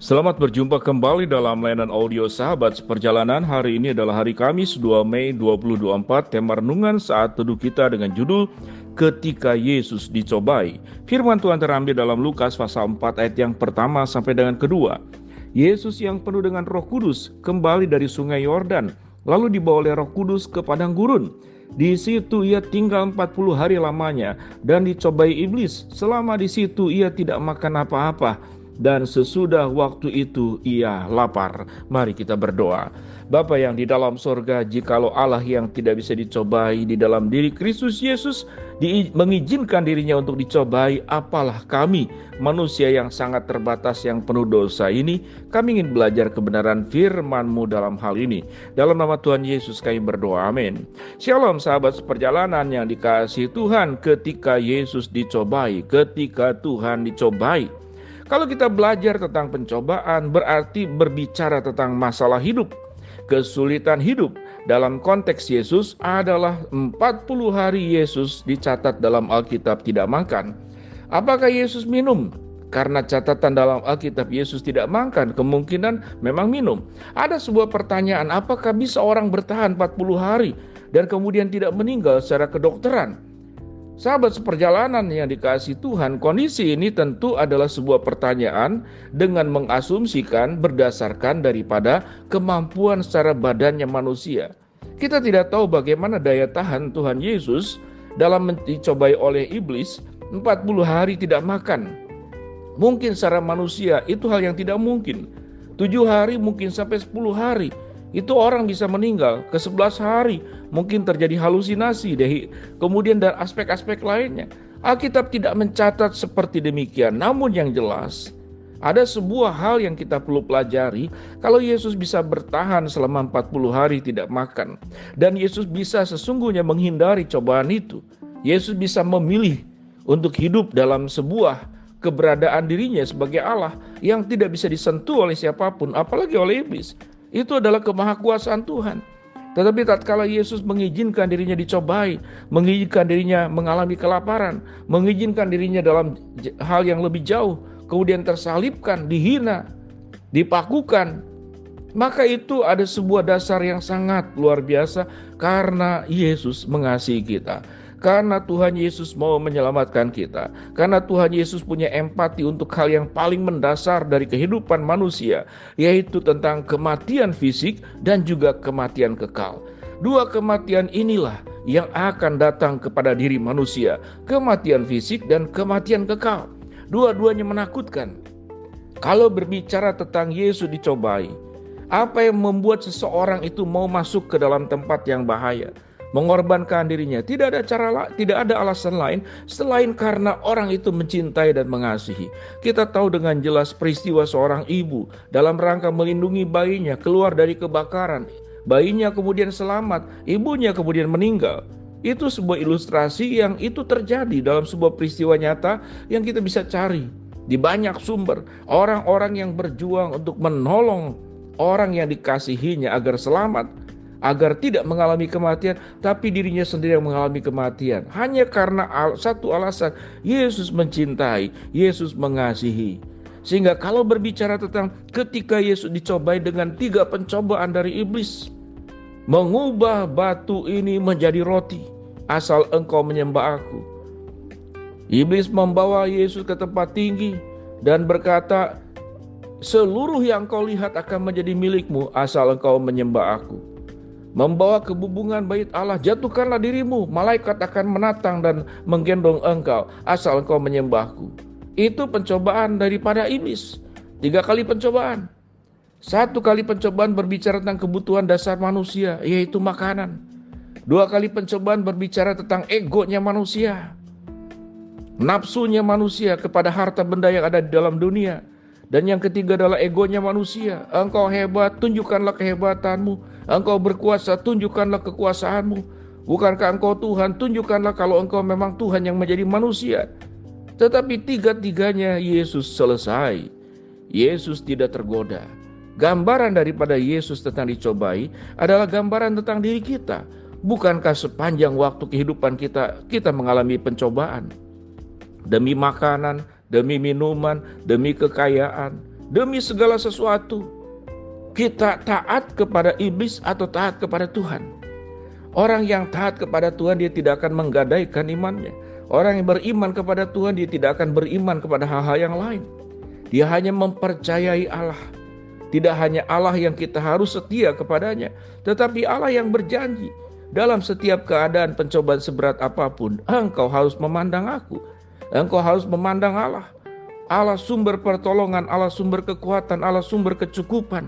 Selamat berjumpa kembali dalam layanan audio Sahabat Seperjalanan. Hari ini adalah hari Kamis 2 Mei 2024. Tema renungan saat teduh kita dengan judul Ketika Yesus Dicobai. Firman Tuhan terambil dalam Lukas pasal 4 ayat yang pertama sampai dengan kedua. Yesus yang penuh dengan Roh Kudus kembali dari sungai Yordan, lalu dibawa oleh Roh Kudus ke padang gurun. Di situ ia tinggal 40 hari lamanya dan dicobai iblis. Selama di situ ia tidak makan apa-apa, dan sesudah waktu itu ia lapar. Mari kita berdoa. Bapa yang di dalam sorga, jikalau Allah yang tidak bisa dicobai di dalam diri Kristus Yesus mengizinkan dirinya untuk dicobai, apalah kami, manusia yang sangat terbatas yang penuh dosa ini. Kami ingin belajar kebenaran firman-Mu dalam hal ini. Dalam nama Tuhan Yesus kami berdoa, amin. Shalom sahabat seperjalanan yang dikasihi Tuhan. Ketika Yesus dicobai, ketika Tuhan dicobai. Kalau kita belajar tentang pencobaan, berarti berbicara tentang masalah hidup, kesulitan hidup. Dalam konteks Yesus adalah 40 hari Yesus dicatat dalam Alkitab tidak makan. Apakah Yesus minum? Karena catatan dalam Alkitab Yesus tidak makan, kemungkinan memang minum. Ada sebuah pertanyaan, apakah bisa orang bertahan 40 hari dan kemudian tidak meninggal secara kedokteran? Sahabat seperjalanan yang dikasihi Tuhan, kondisi ini tentu adalah sebuah pertanyaan dengan mengasumsikan berdasarkan daripada kemampuan secara badannya manusia. Kita tidak tahu bagaimana daya tahan Tuhan Yesus dalam dicobai oleh iblis 40 hari tidak makan. Mungkin secara manusia itu hal yang tidak mungkin. 7 hari mungkin sampai 10 hari. Itu orang bisa meninggal. Ke 11 hari mungkin terjadi halusinasi kemudian dan aspek-aspek lainnya. Alkitab tidak mencatat seperti demikian. Namun yang jelas ada sebuah hal yang kita perlu pelajari. Kalau Yesus bisa bertahan selama 40 hari tidak makan, dan Yesus bisa sesungguhnya menghindari cobaan itu, Yesus bisa memilih untuk hidup dalam sebuah keberadaan dirinya sebagai Allah yang tidak bisa disentuh oleh siapapun, apalagi oleh iblis. Itu adalah kemahakuasaan Tuhan. Tetapi tatkala Yesus mengizinkan dirinya dicobai, mengizinkan dirinya mengalami kelaparan, mengizinkan dirinya dalam hal yang lebih jauh, kemudian tersalibkan, dihina, dipakukan, maka itu ada sebuah dasar yang sangat luar biasa karena Yesus mengasihi kita. Karena Tuhan Yesus mau menyelamatkan kita. Karena Tuhan Yesus punya empati untuk hal yang paling mendasar dari kehidupan manusia, yaitu tentang kematian fisik dan juga kematian kekal. Dua kematian inilah yang akan datang kepada diri manusia. Kematian fisik dan kematian kekal. Dua-duanya menakutkan. Kalau berbicara tentang Yesus dicobai, apa yang membuat seseorang itu mau masuk ke dalam tempat yang bahaya, mengorbankan dirinya? Tidak ada alasan lain selain karena orang itu mencintai dan mengasihi. Kita tahu dengan jelas peristiwa seorang ibu dalam rangka melindungi bayinya keluar dari kebakaran. Bayinya kemudian selamat, ibunya kemudian meninggal. Itu sebuah ilustrasi yang itu terjadi dalam sebuah peristiwa nyata yang kita bisa cari di banyak sumber. Orang-orang yang berjuang untuk menolong orang yang dikasihinya agar selamat, agar tidak mengalami kematian, tapi dirinya sendiri yang mengalami kematian. Hanya karena satu alasan, Yesus mencintai, Yesus mengasihi. Sehingga kalau berbicara tentang ketika Yesus dicobai dengan 3 pencobaan dari iblis, mengubah batu ini menjadi roti, asal engkau menyembah aku. Iblis membawa Yesus ke tempat tinggi dan berkata, seluruh yang kau lihat akan menjadi milikmu, asal engkau menyembah aku. Membawa kebubungan bait Allah, jatuhkanlah dirimu, malaikat akan menatang dan menggendong engkau, asal engkau menyembahku. Itu pencobaan daripada iblis. 3 kali pencobaan. 1 kali pencobaan berbicara tentang kebutuhan dasar manusia, yaitu makanan. 2 kali pencobaan berbicara tentang egonya manusia, nafsunya manusia kepada harta benda yang ada di dalam dunia. Dan yang ketiga adalah egonya manusia. Engkau hebat, tunjukkanlah kehebatanmu. Engkau berkuasa, tunjukkanlah kekuasaanmu. Bukankah engkau Tuhan? Tunjukkanlah kalau engkau memang Tuhan yang menjadi manusia. Tetapi 3-tiganya Yesus selesai. Yesus tidak tergoda. Gambaran daripada Yesus tentang dicobai adalah gambaran tentang diri kita. Bukankah sepanjang waktu kehidupan kita mengalami pencobaan? Demi makanan, demi minuman, demi kekayaan, demi segala sesuatu. Kita taat kepada iblis atau taat kepada Tuhan? Orang yang taat kepada Tuhan, dia tidak akan menggadaikan imannya. Orang yang beriman kepada Tuhan, dia tidak akan beriman kepada hal-hal yang lain. Dia hanya mempercayai Allah. Tidak hanya Allah yang kita harus setia kepadanya, tetapi Allah yang berjanji, dalam setiap keadaan pencobaan seberat apapun, engkau harus memandang aku. Engkau harus memandang Allah. Allah sumber pertolongan, Allah sumber kekuatan, Allah sumber kecukupan,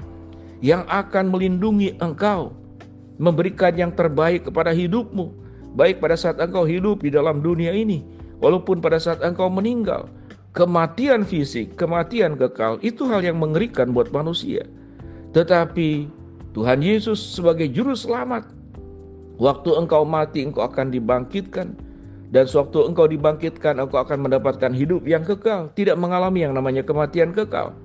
yang akan melindungi engkau, memberikan yang terbaik kepada hidupmu, baik pada saat engkau hidup di dalam dunia ini, walaupun pada saat engkau meninggal. Kematian fisik, kematian kekal, itu hal yang mengerikan buat manusia. Tetapi Tuhan Yesus sebagai juru selamat, waktu engkau mati engkau akan dibangkitkan, dan sewaktu engkau dibangkitkan engkau akan mendapatkan hidup yang kekal, tidak mengalami yang namanya kematian kekal.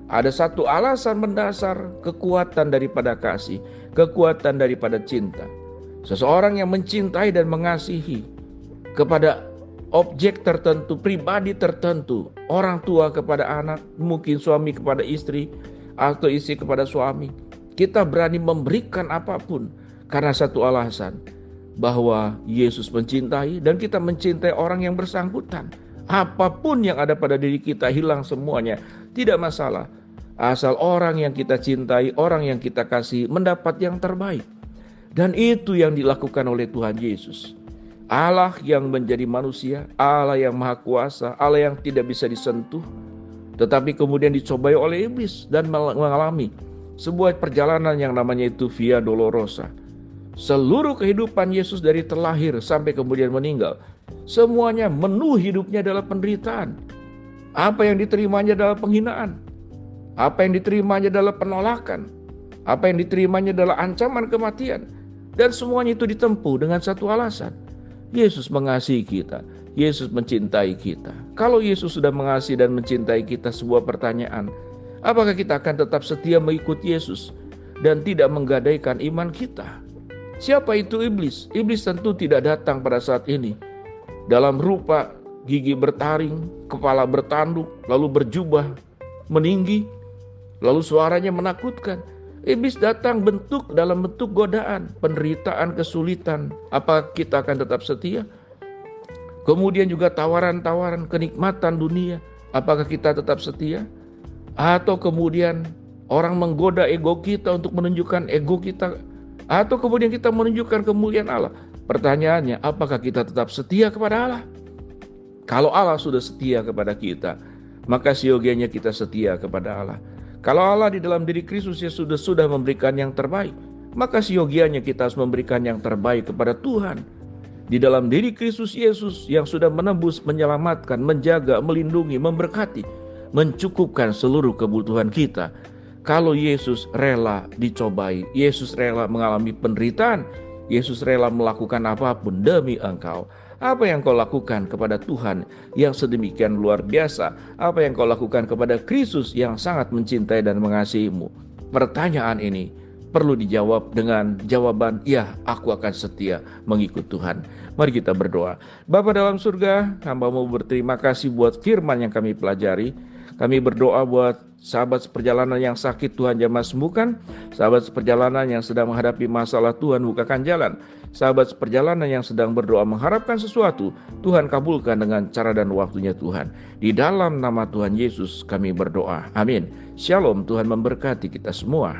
Ada satu alasan mendasar, kekuatan daripada kasih, kekuatan daripada cinta. Seseorang yang mencintai dan mengasihi kepada objek tertentu, pribadi tertentu, orang tua kepada anak, mungkin suami kepada istri, atau istri kepada suami. Kita berani memberikan apapun karena satu alasan, bahwa Yesus mencintai dan kita mencintai orang yang bersangkutan. Apapun yang ada pada diri kita hilang semuanya, tidak masalah. Asal orang yang kita cintai, orang yang kita kasih mendapat yang terbaik. Dan itu yang dilakukan oleh Tuhan Yesus. Allah yang menjadi manusia, Allah yang maha kuasa, Allah yang tidak bisa disentuh, tetapi kemudian dicobai oleh iblis dan mengalami sebuah perjalanan yang namanya itu Via Dolorosa. Seluruh kehidupan Yesus dari terlahir sampai kemudian meninggal, semuanya menu hidupnya adalah penderitaan. Apa yang diterimanya adalah penghinaan, apa yang diterimanya adalah penolakan, apa yang diterimanya adalah ancaman kematian. Dan semuanya itu ditempuh dengan satu alasan, Yesus mengasihi kita, Yesus mencintai kita. Kalau Yesus sudah mengasihi dan mencintai kita, sebuah pertanyaan, apakah kita akan tetap setia mengikuti Yesus dan tidak menggadaikan iman kita? Siapa itu iblis? Iblis tentu tidak datang pada saat ini dalam rupa gigi bertaring, kepala bertanduk, lalu berjubah meninggi, lalu suaranya menakutkan. Iblis datang dalam bentuk godaan, penderitaan, kesulitan. Apakah kita akan tetap setia? Kemudian juga tawaran-tawaran kenikmatan dunia. Apakah kita tetap setia? Atau kemudian orang menggoda ego kita untuk menunjukkan ego kita, atau kemudian kita menunjukkan kemuliaan Allah. Pertanyaannya, apakah kita tetap setia kepada Allah? Kalau Allah sudah setia kepada kita, maka siogianya kita setia kepada Allah. Kalau Allah di dalam diri Kristus Yesus sudah memberikan yang terbaik, maka siogianya kita harus memberikan yang terbaik kepada Tuhan. Di dalam diri Kristus Yesus yang sudah menebus, menyelamatkan, menjaga, melindungi, memberkati, mencukupkan seluruh kebutuhan kita. Kalau Yesus rela dicobai, Yesus rela mengalami penderitaan, Yesus rela melakukan apapun demi engkau. Apa yang kau lakukan kepada Tuhan yang sedemikian luar biasa? Apa yang kau lakukan kepada Kristus yang sangat mencintai dan mengasihimu? Pertanyaan ini perlu dijawab dengan jawaban, ya, aku akan setia mengikut Tuhan. Mari kita berdoa. Bapa dalam surga, hamba-Mu berterima kasih buat firman yang kami pelajari. Kami berdoa buat sahabat seperjalanan yang sakit, Tuhan jamah sembuhkan. Sahabat seperjalanan yang sedang menghadapi masalah, Tuhan bukakan jalan. Sahabat seperjalanan yang sedang berdoa mengharapkan sesuatu, Tuhan kabulkan dengan cara dan waktunya Tuhan. Di dalam nama Tuhan Yesus kami berdoa. Amin. Shalom, Tuhan memberkati kita semua.